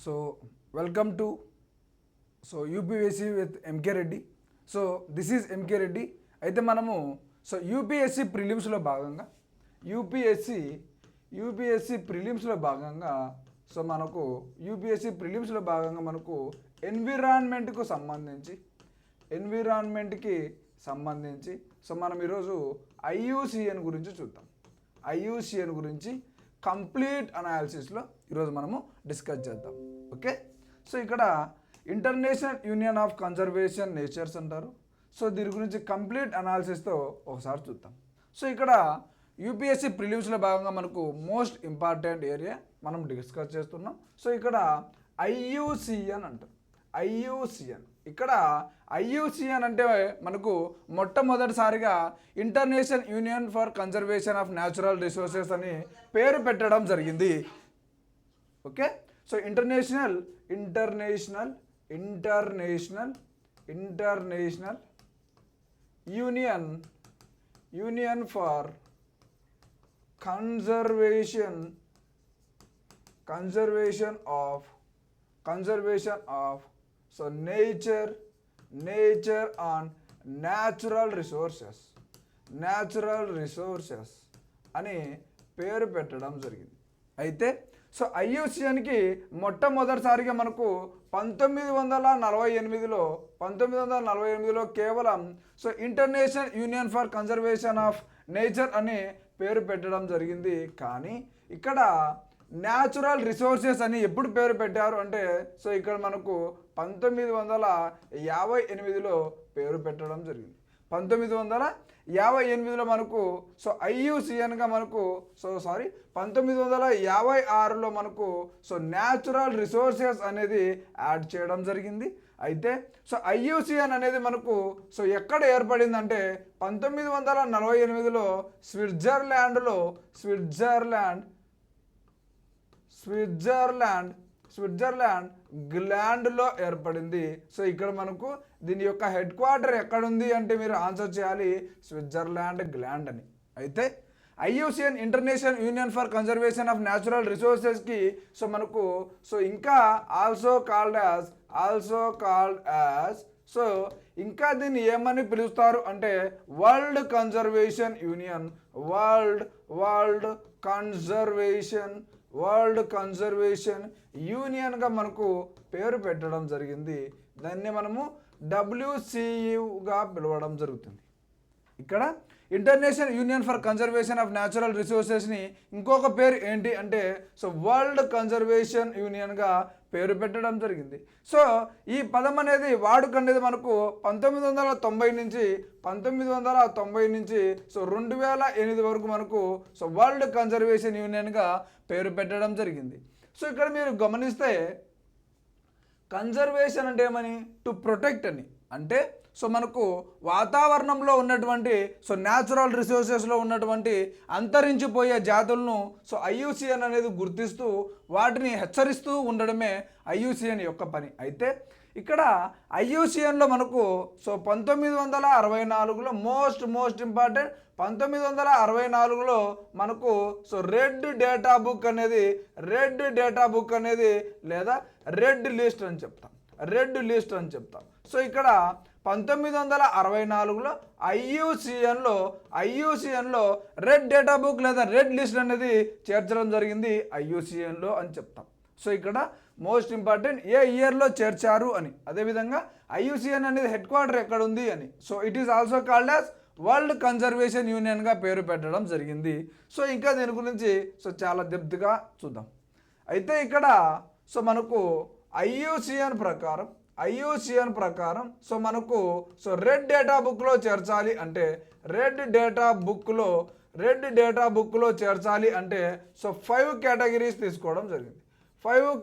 So welcome to UPSC with MK Reddy. So this is MK Reddy. అయితే మనము UPSC ప్రిలిమ్స్లో భాగంగా UPSC ప్రిలిమ్స్లో భాగంగా మనకు ఎన్విరాన్మెంట్కి సంబంధించి మనం ఈరోజు ఐయుసిఎన్ గురించి చూద్దాం. ఐయుసిఎన్ గురించి కంప్లీట్ అనాలిసిస్లో ఈరోజు మనము డిస్కస్ చేద్దాం. ఓకే, సో ఇక్కడ international Union of Conservation Nature's అంటారు. సో దీని గురించి కంప్లీట్ అనాలిసిస్తో ఒకసారి చూద్దాం. సో ఇక్కడ యూపీఎస్సీ ప్రిలిమ్స్లో భాగంగా మనకు మోస్ట్ ఇంపార్టెంట్ ఏరియా మనం డిస్కస్ చేస్తున్నాం. సో ఇక్కడ ఐయుసిఎన్ అంటారు. ఇక్కడ ఐయుసిఎన్ అంటే మనకు మొట్టమొదటిసారిగా international union for conservation of natural resources అని పేరు పెట్టడం జరిగింది. Okay, so international union for conservation of nature on natural resources అని పేరు పెట్టడం జరిగింది. అయితే ఐయుసిఎన్కి మొట్టమొదటిసారిగా మనకు 1948లో కేవలం international union for conservation of nature అని పేరు పెట్టడం జరిగింది. కానీ ఇక్కడ న్యాచురల్ రిసోర్సెస్ అని ఎప్పుడు పేరు పెట్టారు అంటే ఇక్కడ మనకు 1958లో పేరు పెట్టడం జరిగింది. 1958లో మనకు ఐయుసిఎన్గా మనకు 1956లో మనకు న్యాచురల్ రిసోర్సెస్ అనేది యాడ్ చేయడం జరిగింది. అయితే ఐయుసిఎన్ అనేది మనకు ఎక్కడ ఏర్పడిందంటే 1948లో స్విట్జర్లాండ్ గ్లాండ్లో ఏర్పడింది. ఇక్కడ మనకు దీని యొక్క హెడ్ క్వార్టర్ ఎక్కడుంది అంటే మీరు ఆన్సర్ చేయాలి స్విట్జర్లాండ్ గ్లాండ్ అని. అయితే IUCN international union for conservation of natural రిసోర్సెస్కి మనకు ఇంకా ఆల్సో కాల్డ్ యాజ్ ఇంకా దీన్ని ఏమని పిలుస్తారు అంటే వరల్డ్ కన్జర్వేషన్ యూనియన్గా మనకు పేరు పెట్టడం జరిగింది. దాన్ని మనము WCUగా పిలవడం జరుగుతుంది. ఇక్కడ international union for conservation of natural రిసోర్సెస్ని ఇంకొక పేరు ఏంటి అంటే వరల్డ్ కన్జర్వేషన్ యూనియన్గా పేరు పెట్టడం జరిగింది. ఈ పదం అనేది వాడుక అనేది మనకు 1990 నుంచి 2008 వరకు మనకు వరల్డ్ కన్జర్వేషన్ యూనియన్గా పేరు పెట్టడం జరిగింది. ఇక్కడ మీరు గమనిస్తే కన్జర్వేషన్ అంటే ఏమని, టు ప్రొటెక్ట్ అని అంటే మనకు వాతావరణంలో ఉన్నటువంటి న్యాచురల్ రిసోర్సెస్లో ఉన్నటువంటి అంతరించిపోయే జాతులను ఐయుసిఎన్ అనేది గుర్తిస్తూ వాటిని హెచ్చరిస్తూ ఉండడమే ఐయుసిఎన్ యొక్క పని. అయితే ఇక్కడ ఐయుసిఎన్లో మనకు 1964లో మోస్ట్ ఇంపార్టెంట్ 1964లో మనకు రెడ్ డేటా బుక్ అనేది లేదా రెడ్ లిస్ట్ అని చెప్తాం. ఇక్కడ 1964లో ఐయుసిఎన్లో రెడ్ డేటా బుక్ లేదా రెడ్ లిస్ట్ అనేది చేర్చడం జరిగింది ఐయుసిఎన్లో అని చెప్తాం. ఇక్కడ మోస్ట్ ఇంపార్టెంట్ ఏ ఇయర్లో చేర్చారు అని, అదేవిధంగా ఐయుసిఎన్ అనేది హెడ్ క్వార్టర్ ఎక్కడ ఉంది అని. It is also called as world conservation యూనియన్గా పేరు పెట్టడం జరిగింది. ఇంకా దీని గురించి చాలా డెప్త్గా చూద్దాం. అయితే ఇక్కడ మనకు ఐయుసిఎన్ ప్రకారం మనకు రెడ్ డేటా బుక్లో చేర్చాలి అంటే రెడ్ డేటా బుక్లో చేర్చాలి అంటే 5 కేటగిరీస్ తీసుకోవడం జరిగింది. 5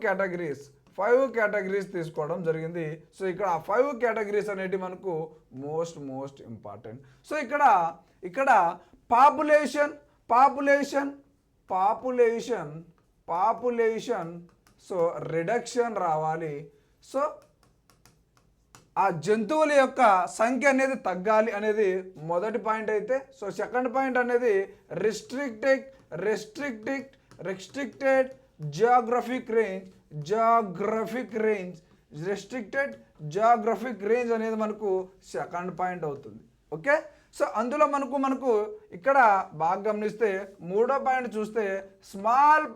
కేటగిరీస్ తీసుకోవడం జరిగింది. ఇక్కడ 5 కేటగిరీస్ అనేవి మనకు మోస్ట్ ఇంపార్టెంట్. ఇక్కడ పాపులేషన్ రిడక్షన్ రావాలి. ఆ జంతువుల యొక్క సంఖ్య అనేది తగ్గాలి అనేది మొదటి పాయింట్. అయితే సెకండ్ పాయింట్ అనేది restricted geographic range restricted geographic range అనేది మనకు సెకండ్ పాయింట్ అవుతుంది. ఓకే, సో అందులో మనకు ఇక్కడ బాగా గమనిస్తే మూడో పాయింట్ చూస్తే small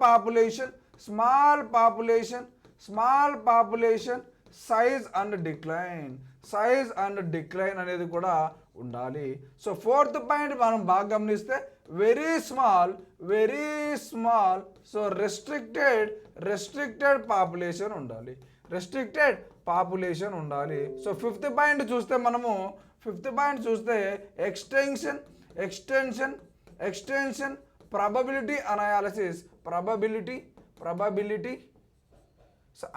population size and decline అనేది కూడా ఉండాలి. సో ఫోర్త్ పాయింట్ మనం బాగా గమనిస్తే very small so restricted population ఉండాలి. సో ఫిఫ్త్ పాయింట్ చూస్తే ఎక్స్టెన్షన్ ప్రాబబిలిటీ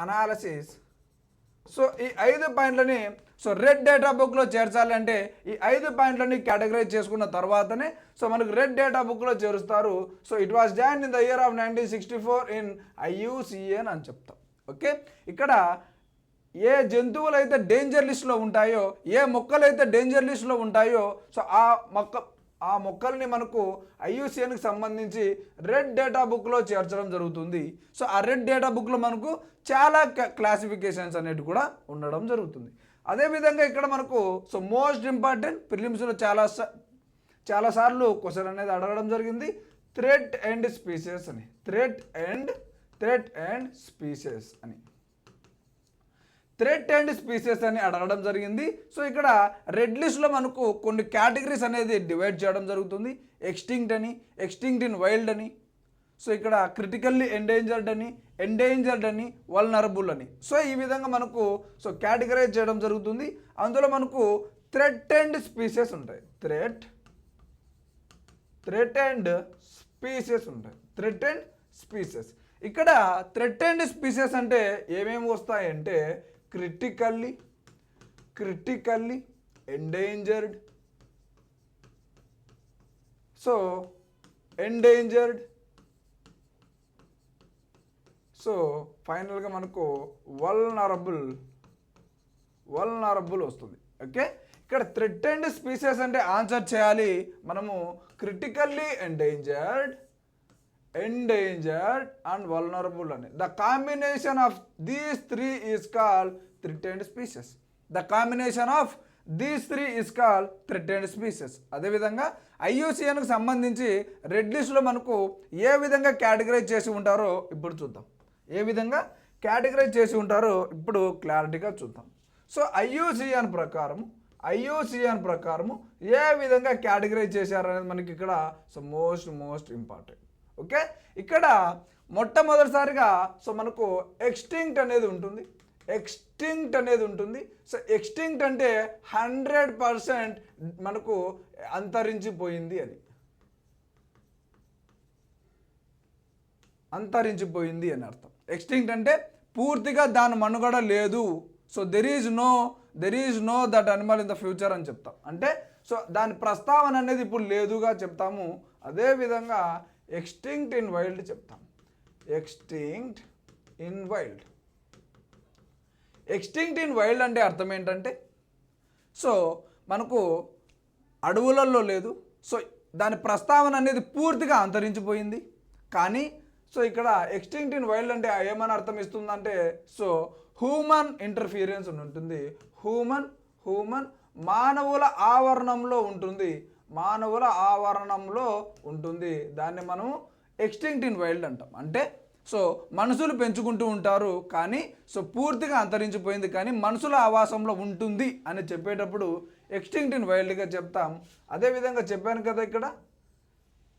అనాలిసిస్. సో ఈ 5 పాయింట్లని రెడ్ డేటా బుక్లో చేర్చాలి అంటే ఈ 5 పాయింట్లని కేటగరైజ్ చేసుకున్న తర్వాతనే సో మనకు రెడ్ డేటా బుక్లో చేరుస్తారు. So it was join in the year of 1964 in IUCN అని చెప్తాం. ఓకే, ఇక్కడ ఏ జంతువులు అయితే డేంజర్ లిస్ట్లో ఉంటాయో, ఏ మొక్కలు అయితే డేంజర్ లిస్ట్లో ఉంటాయో సో ఆ మొక్కల్ని మనకు IUCNకి సంబంధించి రెడ్ డేటా బుక్లో చేర్చడం జరుగుతుంది. సో ఆ రెడ్ డేటా బుక్లో మనకు చాలా క్లాసిఫికేషన్స్ అనేవి కూడా ఉండడం జరుగుతుంది. అదేవిధంగా ఇక్కడ మనకు సో మోస్ట్ ఇంపార్టెంట్ ప్రిలిమ్స్లో చాలాసార్లు క్వశ్చన్ అనేది అడగడం జరిగింది, థ్రెట్ అండ్ స్పీసెస్ అని. థ్రెట్ అండ్ స్పీసెస్ అని అడగడం జరిగింది. సో ఇక్కడ రెడ్ లిస్ట్లో మనకు కొన్ని కేటగిరీస్ అనేది డివైడ్ చేయడం జరుగుతుంది. ఎక్స్టింక్ట్ ఇన్ వైల్డ్ అని, సో ఇక్కడ క్రిటికల్లీ ఎండేంజర్డ్ అని వల్నరబుల్ అని. సో ఈ విధంగా మనకు సో కేటగరైజ్ చేయడం జరుగుతుంది. అందులో మనకు థ్రెట్ అండ్ స్పీసెస్ ఉంటాయి. Threat and species. ఇక్కడ థ్రెట్ అండ్ స్పీసెస్ అంటే ఏమేమి వస్తాయంటే క్రిటికల్లీ ఎండేంజర్డ్, సో సో ఫైనల్గా మనకు వల్నరబుల్ వస్తుంది. ఓకే, ఇక్కడ థ్రెట్ అండ్ స్పీసెస్ అంటే ఆన్సర్ చేయాలి మనము క్రిటికల్లీ ఎండేంజర్డ్ అండ్ వల్నరబుల్ అని. The combination of these three is called threat and species. అదేవిధంగా IUCNకి సంబంధించి రెడ్ లిస్ట్లో మనకు ఏ విధంగా కేటగరైజ్ చేసి ఉంటారో ఇప్పుడు చూద్దాం. క్లారిటీగా చూద్దాం. సో IUCN ప్రకారము ఏ విధంగా కేటగరైజ్ చేశారనేది మనకి ఇక్కడ సో మోస్ట్ ఇంపార్టెంట్. ఓకే, ఇక్కడ మొట్టమొదటిసారిగా సో మనకు ఎక్స్టింక్ట్ అనేది ఉంటుంది. సో ఎక్స్టింక్ట్ అంటే 100% మనకు అంతరించిపోయింది అని అర్థం. ఎక్స్టింక్ట్ అంటే పూర్తిగా దాని మనుగడ లేదు. So there is know that animal in the future అని చెప్తాం. అంటే సో దాని ప్రస్తావన అనేది ఇప్పుడు లేదుగా చెప్తాము. అదేవిధంగా ఎక్స్టింక్ట్ ఇన్ వైల్డ్ చెప్తాం. ఎక్స్టింక్ట్ ఇన్ వైల్డ్ అంటే అర్థం ఏంటంటే సో మనకు అడవులలో లేదు, సో దాని ప్రస్తావన అనేది పూర్తిగా అంతరించిపోయింది. కానీ సో ఇక్కడ ఎక్స్టింక్ట్ ఇన్ వైల్డ్ అంటే ఏమని అర్థం ఇస్తుందంటే సో హ్యూమన్ ఇంటర్ఫీరెన్స్ ఉంటుంది. హ్యూమన్ మానవుల ఆవరణంలో ఉంటుంది. దాన్ని మనం ఎక్స్టింక్ట్ ఇన్ వైల్డ్ అంటాం. అంటే సో మనుషులు పెంచుకుంటూ ఉంటారు కానీ సో పూర్తిగా అంతరించిపోయింది కానీ మనుషుల ఆవాసంలో ఉంటుంది అని చెప్పేటప్పుడు ఎక్స్టింక్ట్ ఇన్ వైల్డ్గా చెప్తాం. అదేవిధంగా చెప్పాను కదా ఇక్కడ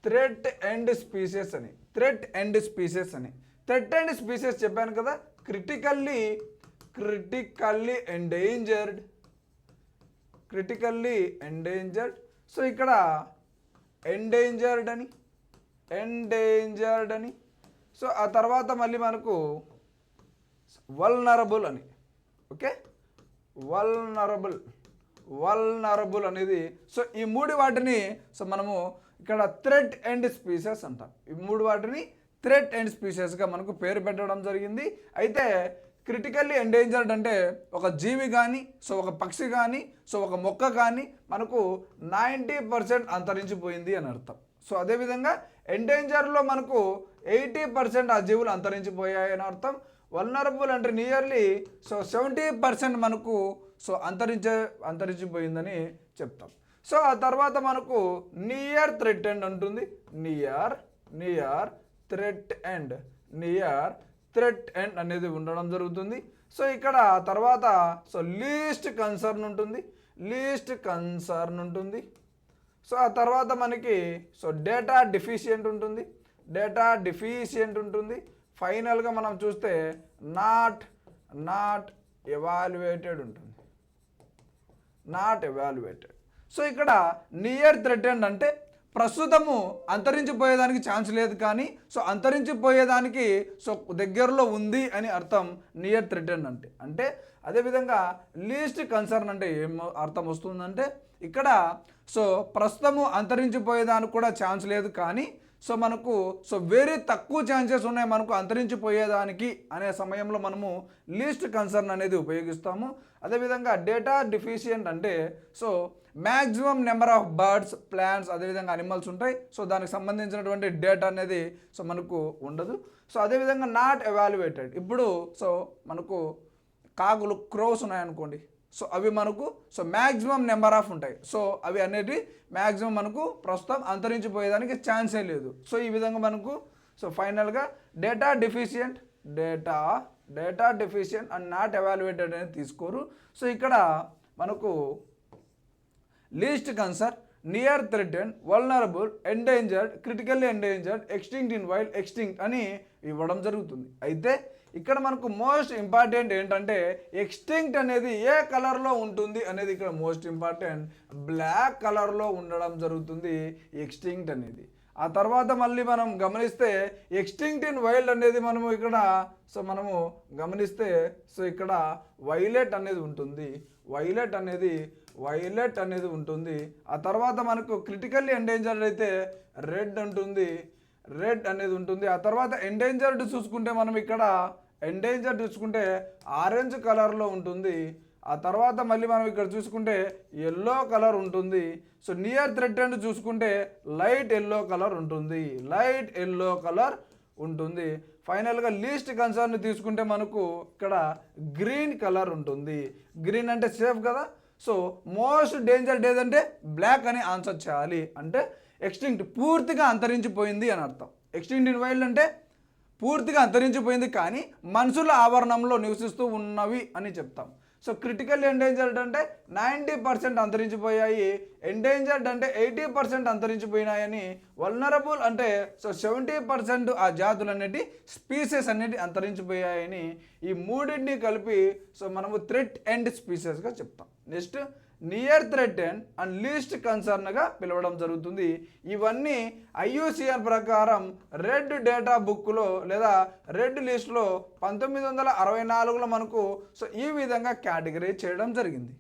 థ్రెట్ అండ్ స్పీసెస్ అని. థ్రెట్ అండ్ స్పీసెస్ చెప్పాను కదా, క్రిటికల్లీ ఎండేంజర్డ్. సో ఇక్కడ ఎండేంజర్డ్ అని. సో ఆ తర్వాత మళ్ళీ మనకు వల్నరబుల్ అని. ఓకే, వల్నరబుల్ అనేది సో ఈ మూడు వాటిని సో మనము ఇక్కడ థ్రెట్ అండ్ స్పీసెస్ అంటాం. ఈ మూడు వాటిని థ్రెట్ అండ్ స్పీసెస్గా మనకు పేరు పెట్టడం జరిగింది. అయితే క్రిటికల్లీ ఎండేంజర్డ్ అంటే ఒక జీవి కానీ సో ఒక పక్షి కానీ సో ఒక మొక్క కానీ మనకు 90% అంతరించిపోయింది అని అర్థం. సో అదేవిధంగా ఎండేంజర్లో మనకు 80% ఆ జీవులు అంతరించిపోయాయని అర్థం. వల్నరబుల్ అంటే నియర్లీ 70% మనకు అంతరించిపోయిందని చెప్తాం. సో ఆ తర్వాత మనకు నియర్ థ్రెట్ ఎండ్ ఉంటుంది. నియర్ థ్రెట్ ఎండ్ అనేది ఉండడం జరుగుతుంది. సో ఇక్కడ తర్వాత లీస్ట్ కన్సర్న్ ఉంటుంది. సో ఆ తర్వాత మనకి డేటా డెఫిషియెంట్ ఉంటుంది. ఫైనల్గా మనం చూస్తే నాట్ ఎవాల్యుయేటెడ్ ఉంటుంది. సో ఇక్కడ నియర్ థ్రెటెండ్ అంటే ప్రస్తుతము అంతరించిపోయేదానికి ఛాన్స్ లేదు, కానీ అంతరించిపోయేదానికి దగ్గరలో ఉంది అని అర్థం నియర్ థ్రెటెండ్ అంటే అదేవిధంగా లీస్ట్ కన్సర్న్ అంటే ఏం అర్థం వస్తుందంటే ఇక్కడ ప్రస్తుతము అంతరించిపోయేదానికి కూడా ఛాన్స్ లేదు, కానీ మనకు వెరీ తక్కువ ఛాన్సెస్ ఉన్నాయి మనకు అంతరించిపోయేదానికి అనే సమయంలో మనము లీస్ట్ కన్సర్న్ అనేది ఉపయోగిస్తాము. అదేవిధంగా డేటా డెఫిషియెంట్ అంటే maximum number of birds, plants, అదేవిధంగా అనిమల్స్ ఉంటాయి. దానికి సంబంధించినటువంటి డేటా అనేది మనకు ఉండదు. అదేవిధంగా నాట్ ఎవాల్యుయేటెడ్, ఇప్పుడు మనకు కాకులు, క్రోస్ ఉన్నాయనుకోండి, అవి మనకు మ్యాక్సిమం నెంబర్ ఆఫ్ ఉంటాయి. అవి అనేది మ్యాక్సిమం మనకు ప్రస్తుతం అంతరించిపోయేదానికి ఛాన్సే లేదు. ఈ విధంగా మనకు ఫైనల్గా data deficient and not evaluated అనేది తీసుకోరు. ఇక్కడ మనకు least concern, near threatened, vulnerable, endangered, critically endangered, extinct in wild, extinct అని ఇవ్వడం జరుగుతుంది. అయితే ఇక్కడ మనకు మోస్ట్ ఇంపార్టెంట్ ఏంటంటే ఎక్స్టింక్ట్ అనేది ఏ కలర్లో ఉంటుంది అనేది ఇక్కడ మోస్ట్ ఇంపార్టెంట్. బ్లాక్ కలర్లో ఉండడం జరుగుతుంది ఎక్స్టింక్ట్ అనేది. ఆ తర్వాత మళ్ళీ మనం గమనిస్తే ఎక్స్టింక్ట్ ఇన్ వైల్డ్ అనేది మనము ఇక్కడ గమనిస్తే ఇక్కడ వైలెట్ అనేది ఉంటుంది. ఆ తర్వాత మనకు క్రిటికల్లీ ఎండేంజర్డ్ అయితే రెడ్ అనేది ఉంటుంది. ఆ తర్వాత ఎండేంజర్డ్ చూసుకుంటే మనం ఇక్కడ చూసుకుంటే ఆరెంజ్ కలర్లో ఉంటుంది. ఆ తర్వాత మళ్ళీ మనం ఇక్కడ చూసుకుంటే ఎల్లో కలర్ ఉంటుంది. నియర్ థ్రెటెండ్ చూసుకుంటే లైట్ ఎల్లో కలర్ ఉంటుంది. ఫైనల్గా లీస్ట్ కన్సర్న్ తీసుకుంటే మనకు ఇక్కడ గ్రీన్ కలర్ ఉంటుంది. గ్రీన్ అంటే సేఫ్ కదా. మోస్ట్ డేంజర్ ఏదంటే బ్లాక్ అని ఆన్సర్ చేయాలి. అంటే ఎక్స్టింక్ట్ పూర్తిగా అంతరించిపోయింది అని అర్థం. ఎక్స్టింక్ట్ ఇన్ వైల్డ్ అంటే పూర్తిగా అంతరించిపోయింది, కానీ మనుషుల ఆవరణంలో నివసిస్తూ ఉన్నవి అని చెప్తాం. క్రిటికల్ ఎండేంజర్డ్ అంటే 90% అంతరించిపోయాయి, ఎండేంజర్డ్ అంటే 80% అంతరించిపోయినాయని, వల్నరబుల్ అంటే 70% ఆ జాతులు అనేటి స్పీసెస్ అనేటి అంతరించిపోయాయని, ఈ మూడింటిని కలిపి మనము థ్రెట్ ఎండ్ స్పీసెస్గా చెప్తాం. Next near threatened and least కన్సర్న్గా పిలవడం జరుగుతుంది. ఇవన్నీ IUCN ప్రకారం రెడ్ డేటా బుక్లో లేదా రెడ్ లిస్ట్లో 1964లో మనకు ఈ విధంగా కేటగిరీ చేయడం జరిగింది.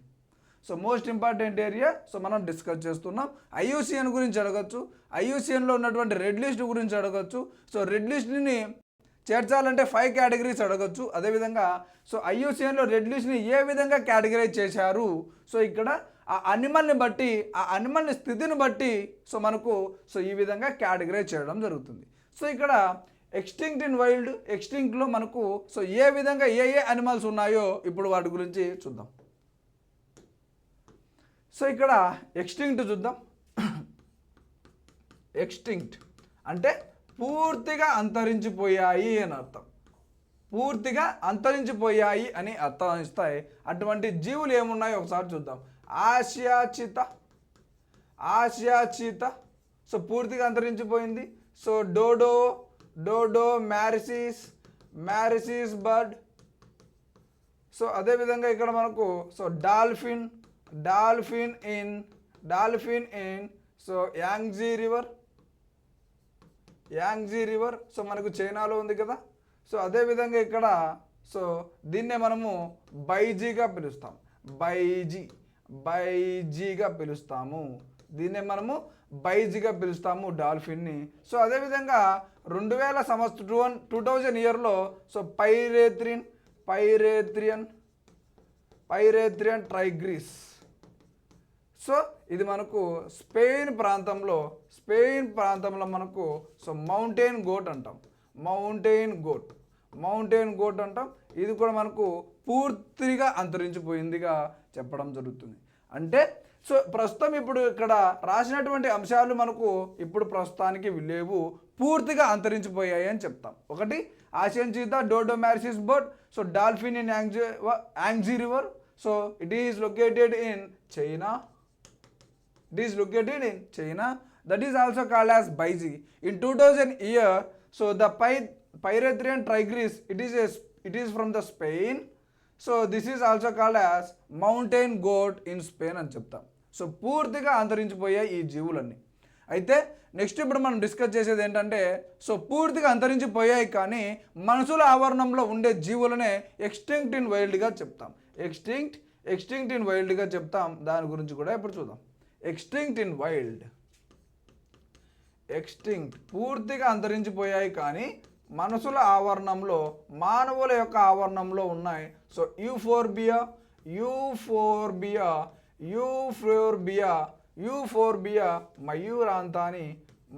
మోస్ట్ ఇంపార్టెంట్ ఏరియా మనం డిస్కస్ చేస్తున్నాం. IUCN గురించి అడగచ్చు, IUCNలో ఉన్నటువంటి రెడ్ లిస్ట్ గురించి అడగచ్చు. రెడ్ లిస్ట్ని చేర్చాలంటే 5 కేటగిరీస్ అడగచ్చు. అదేవిధంగా IUCNలో రెడ్ లిస్ట్ని ఏ విధంగా కేటగిరైజ్ చేశారు, ఇక్కడ ఆ అనిమల్ని బట్టి, ఆ అనిమల్ని స్థితిని బట్టి మనకు ఈ విధంగా కేటగిరైజ్ చేయడం జరుగుతుంది. ఇక్కడ ఎక్స్టింక్ట్ ఇన్ వైల్డ్, ఎక్స్టింక్ట్లో మనకు ఏ విధంగా ఏ అనిమల్స్ ఉన్నాయో ఇప్పుడు వాటి గురించి చూద్దాం. ఇక్కడ ఎక్స్టింక్ట్ చూద్దాం. ఎక్స్టింక్ట్ అంటే పూర్తిగా అంతరించిపోయాయి అని అర్థం. పూర్తిగా అంతరించిపోయాయి అని అర్థం ఇస్తాయి. అటువంటి జీవులు ఏమున్నాయో ఒకసారి చూద్దాం. ఆసియా చీత పూర్తిగా అంతరించిపోయింది. Dodo Mauritius bird. అదేవిధంగా ఇక్కడ మనకు డాల్ఫిన్ ఇన్ యాంగ్జీ రివర్ మనకు చైనాలో ఉంది కదా. అదేవిధంగా ఇక్కడ దీన్నే మనము బైజీగా పిలుస్తాము. దీన్నే మనము బైజీగా పిలుస్తాము డాల్ఫిన్ని. అదేవిధంగా 2000 ఇయర్లో పైరేత్రియన్ ట్రైగ్రీస్. ఇది మనకు స్పెయిన్ ప్రాంతంలో మనకు మౌంటైన్ గోట్ అంటాం. Mountain goat. మౌంటైన్ గోట్ అంటాం. ఇది కూడా మనకు పూర్తిగా అంతరించిపోయిందిగా చెప్పడం జరుగుతుంది. అంటే సో ప్రస్తుతం ఇప్పుడు ఇక్కడ రాసినటువంటి అంశాలు మనకు ఇప్పుడు ప్రస్తుతానికి లేవు, పూర్తిగా అంతరించిపోయాయి అని చెప్తాం. ఒకటి Asian cheetah, dodo Mauritius bird, so dolphin in Yangtze river, so it is located in China. It is located in China. That is also called as Baiji. In 2000 year, so the Pyrethrian tigris, it is from the Spain. So this is also called as mountain goat in Spain అని చెప్తాం. So పూర్తిగా అంతరించిపోయాయి ఈ జీవులన్నీ. అయితే next ఇప్పుడు మనం discuss చేసేది ఏంటంటే, so పూర్తిగా అంతరించిపోయాయి కానీ మనుషుల ఆవరణంలో ఉండే జీవులనే ఎక్స్టింక్ట్ ఇన్ వైల్డ్గా చెప్తాం. ఎక్స్టింక్ట్ ఇన్ వైల్డ్గా చెప్తాం. దాని గురించి కూడా ఇప్పుడు చూద్దాం. ఎక్స్టింక్ట్ ఇన్ వైల్డ్, ఎక్స్టింక్ట్ పూర్తిగా అంతరించిపోయాయి కానీ మనుషుల ఆవరణంలో, మానవుల యొక్క ఆవరణంలో ఉన్నాయి. సో యూఫోర్బియా, యూఫోర్బియా, యూఫోర్బియా, యూఫోర్బియా మయూరాంతాని,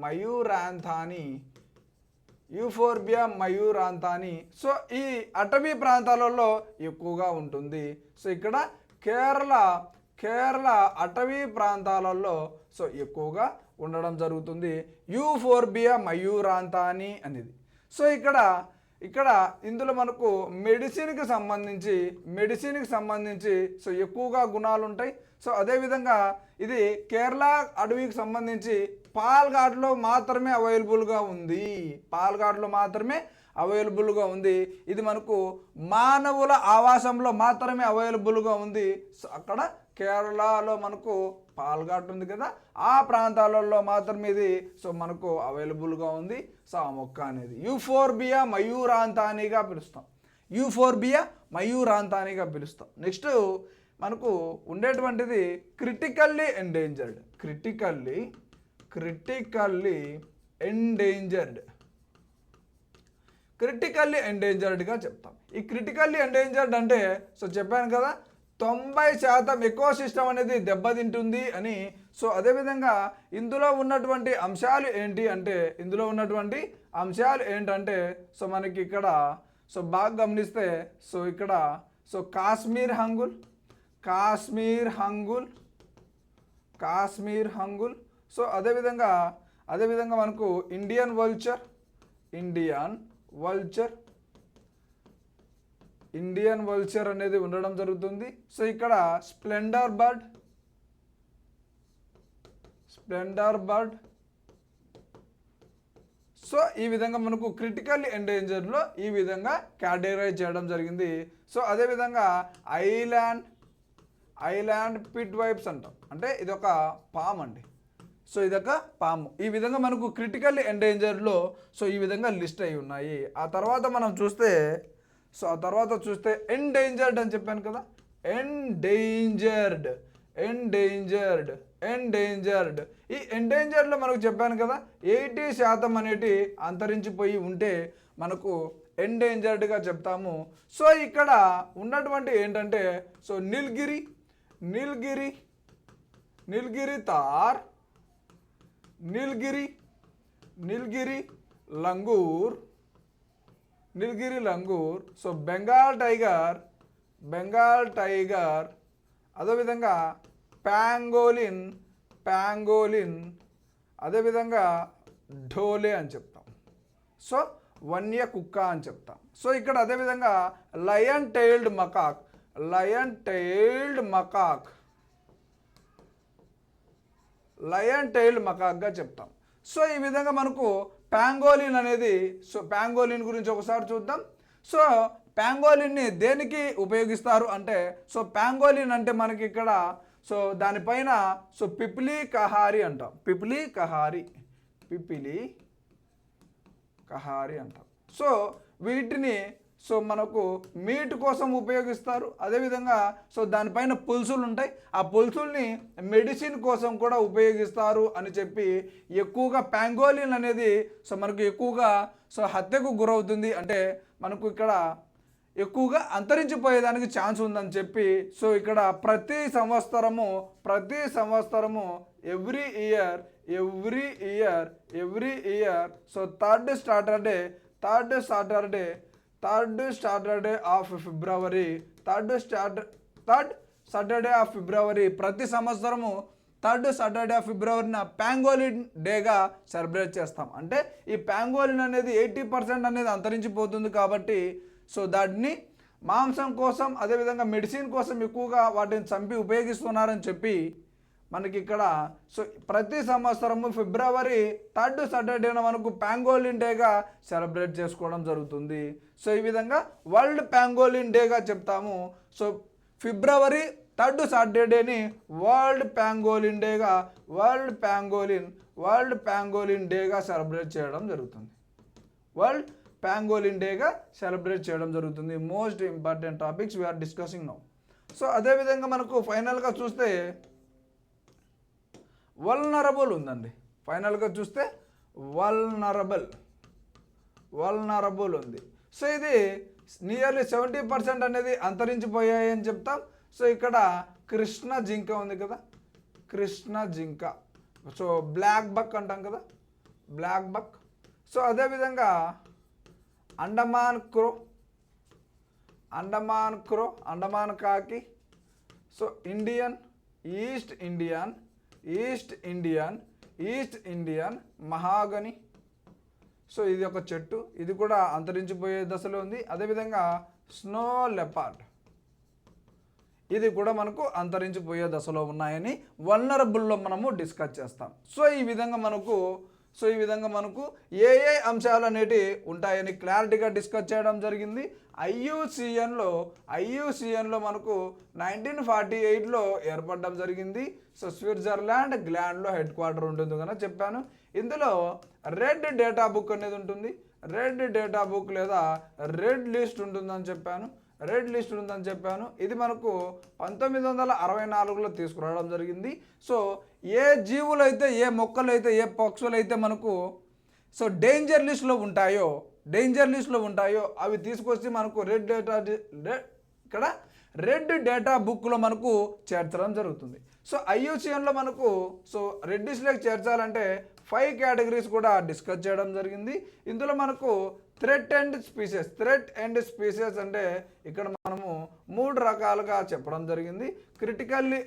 మయూరాంతాని, యూఫోర్బియా మయూరాంతాని. సో ఈ అటవీ ప్రాంతాలలో ఎక్కువగా ఉంటుంది. సో ఇక్కడ కేరళ అటవీ ప్రాంతాలలో సో ఎక్కువగా ఉండడం జరుగుతుంది యూఫోర్బియా మయూరాంతాని అనేది. సో ఇక్కడ ఇందులో మనకు మెడిసిన్కి సంబంధించి సో ఎక్కువగా గుణాలు ఉంటాయి. సో అదేవిధంగా ఇది కేరళ అడవికి సంబంధించి పాల్ఘాట్లో మాత్రమే అవైలబుల్గా ఉంది. ఇది మనకు మానవుల ఆవాసంలో మాత్రమే అవైలబుల్గా ఉంది. సో అక్కడ కేరళలో మనకు పాల్ఘాట్ ఉంది కదా, ఆ ప్రాంతాలలో మాత్రమే ఇది సో మనకు అవైలబుల్గా ఉంది. సో ఆ మొక్క అనేది యూఫోర్బియా మయూరాంతానిగా పిలుస్తాం. నెక్స్ట్ మనకు ఉండేటువంటిది క్రిటికల్లీ ఎండేంజర్డ్గా చెప్తాం. ఈ క్రిటికల్లీ ఎండేంజర్డ్ అంటే సో చెప్పాను కదా 90% ఎకోసిస్టమ్ అనేది దెబ్బతింటుంది అని. సో అదేవిధంగా ఇందులో ఉన్నటువంటి అంశాలు ఏంటంటే సో మనకి ఇక్కడ సో బాగా గమనిస్తే సో ఇక్కడ సో కాశ్మీర్ హంగుల్, సో అదేవిధంగా మనకు ఇండియన్ వల్చర్ అనేది ఉండడం జరుగుతుంది. సో ఇక్కడ స్ప్లెండర్ బర్డ్. సో ఈ విధంగా మనకు క్రిటికల్ ఎండేంజర్లో ఈ విధంగా కేటగరైజ్ చేయడం జరిగింది. సో అదేవిధంగా ఐలాండ్ పిట్ వైప్స్ అంటాం. అంటే ఇదొక పాము అండి. సో ఇదొక పాము. ఈ విధంగా మనకు క్రిటికల్ ఎండేంజర్లో సో ఈ విధంగా లిస్ట్ అయి ఉన్నాయి. ఆ తర్వాత మనం చూస్తే ఎండేంజర్డ్ అని చెప్పాను కదా, ఎండేంజర్డ్. ఈ ఎండేంజర్డ్లో మనకు చెప్పాను కదా 80% అనేటి అంతరించిపోయి ఉంటే మనకు ఎండేంజర్డ్గా చెప్తాము. సో ఇక్కడ ఉన్నటువంటి ఏంటంటే so Nilgiri tahr, Nilgiri langur, so Bengal tiger, అదేవిధంగా ప్యాంగోలిన్, అదేవిధంగా ఢోలే అని చెప్తాం. సో వన్య కుక్క అని చెప్తాం. సో ఇక్కడ అదేవిధంగా లయన్ టైల్డ్ మకాక్గా చెప్తాం. సో ఈ విధంగా మనకు ప్యాంగోలిన్ అనేది, సో ప్యాంగోలిన్ గురించి ఒకసారి చూద్దాం. సో ప్యాంగోలిన్ని దేనికి ఉపయోగిస్తారు అంటే, సో ప్యాంగోలిన్ అంటే మనకి ఇక్కడ సో దానిపైన సో పిపిలి కహారి అంటాం. పిపిలి కహారి అంటాం. సో వీటిని సో మనకు మీట్ కోసం ఉపయోగిస్తారు. అదేవిధంగా సో దానిపైన పులుసులు ఉంటాయి, ఆ పులుసుల్ని మెడిసిన్ కోసం కూడా ఉపయోగిస్తారు అని చెప్పి ఎక్కువగా ప్యాంగోలిన్ అనేది సో మనకు ఎక్కువగా సో హత్యకు గురవుతుంది. అంటే మనకు ఇక్కడ ఎక్కువగా అంతరించిపోయేదానికి ఛాన్స్ ఉందని చెప్పి సో ఇక్కడ ప్రతి సంవత్సరము every year so third third Saturday of February ప్రతి సంవత్సరము థర్డ్ సాటర్డే ఆఫ్ ఫిబ్రవరిన ప్యాంగోలిన్ డేగా సెలబ్రేట్ చేస్తాం. అంటే ఈ ప్యాంగోలిన్ అనేది 80% అనేది అంతరించిపోతుంది కాబట్టి సో దాన్ని మాంసం కోసం అదేవిధంగా మెడిసిన్ కోసం ఎక్కువగా వాటిని చంపి ఉపయోగిస్తున్నారని చెప్పి మనకి ఇక్కడ సో ప్రతి సంవత్సరము ఫిబ్రవరి థర్డ్ సాటర్డేన మనకు ప్యాంగోలిన్ డేగా సెలబ్రేట్ చేసుకోవడం జరుగుతుంది. సో ఈ విధంగా వరల్డ్ ప్యాంగోలిన్ డేగా చెప్తాము. సో ఫిబ్రవరి థర్డ్ సాటర్డేని వరల్డ్ ప్యాంగోలిన్ డేగా సెలబ్రేట్ చేయడం జరుగుతుంది. వరల్డ్ ప్యాంగోలిన్ డేగా సెలబ్రేట్ చేయడం జరుగుతుంది. Most important topics we are discussing now. So అదేవిధంగా మనకు ఫైనల్గా చూస్తే వల్నరబుల్ ఉందండి. ఫైనల్గా చూస్తే వల్నరబుల్ ఉంది. సో ఇది నియర్లీ 70% అనేది అంతరించిపోయాయి అని చెప్తాం. సో ఇక్కడ కృష్ణ జింక ఉంది కదా, కృష్ణ జింక. సో బ్లాక్ బక్ అంటాం కదా, బ్లాక్ బక్. సో అదేవిధంగా అండమాన్ అండమాన్ కాకి. So East Indian mahogany. So ఇది ఒక చెట్టు, ఇది కూడా అంతరించిపోయే దశలో ఉంది. అదేవిధంగా స్నో లెపార్డ్, ఇది కూడా మనకు అంతరించిపోయే దశలో ఉన్నాయని వల్నరబుల్లో మనము డిస్కస్ చేస్తాం. సో ఈ విధంగా మనకు ఏ అంశాలు అనేవి ఉంటాయని క్లారిటీగా డిస్కస్ చేయడం జరిగింది. ఐయుసిఎన్లో మనకు 1948లో ఏర్పడడం జరిగింది. సో స్విట్జర్లాండ్ గ్లాండ్లో హెడ్ క్వార్టర్ ఉంటుంది కనుక చెప్పాను. ఇందులో రెడ్ డేటా బుక్ అనేది ఉంటుంది, రెడ్ డేటా బుక్ లేదా రెడ్ లిస్ట్ ఉంటుందని చెప్పాను. ఇది మనకు 1964లో తీసుకురావడం జరిగింది. సో ఏ జీవులైతే, ఏ మొక్కలైతే, ఏ పక్షులైతే మనకు సో డేంజర్ లిస్ట్లో ఉంటాయో అవి తీసుకొచ్చి మనకు రెడ్ డేటా బుక్లో మనకు చేర్చడం జరుగుతుంది. సో ఐయుసిఎన్లో మనకు సో రెడ్ లిస్ట్లోకి చేర్చాలంటే 5 కేటగిరీస్ కూడా డిస్కస్ చేయడం జరిగింది. ఇందులో మనకు థ్రెట్ అండ్ స్పీసెస్ అంటే ఇక్కడ మనము 3 రకాలుగా చెప్పడం జరిగింది. Critically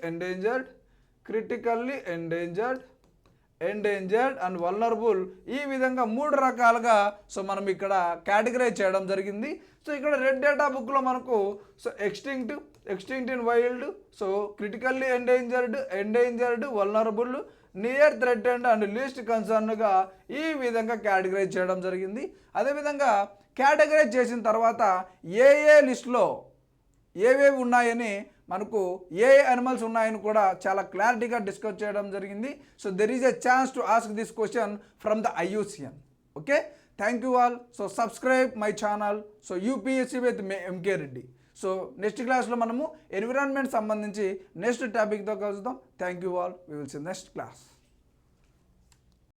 endangered and vulnerable. ఈ విధంగా 3 రకాలుగా సో మనం ఇక్కడ కేటగరైజ్ చేయడం జరిగింది. సో ఇక్కడ రెడ్ డేటా బుక్లో మనకు so extinct in wild, so critically endangered, vulnerable, near threatened and least కన్సర్న్గా ఈ విధంగా కేటగరైజ్ చేయడం జరిగింది. అదేవిధంగా కేటగరైజ్ చేసిన తర్వాత ఏ లిస్ట్లో ఏవేవి ఉన్నాయని మనకు ఏ అనిమల్స్ ఉన్నాయని కూడా చాలా క్లారిటీగా డిస్కస్ చేయడం జరిగింది. So there is a chance to ask this question from the IUCN. Okay, thank you all. So subscribe my channel. So UPSC with MK Reddy. So next క్లాస్లో మనము ఎన్విరాన్మెంట్ సంబంధించి నెక్స్ట్ టాపిక్తో కలుద్దాం. Thank you all. We will see next class.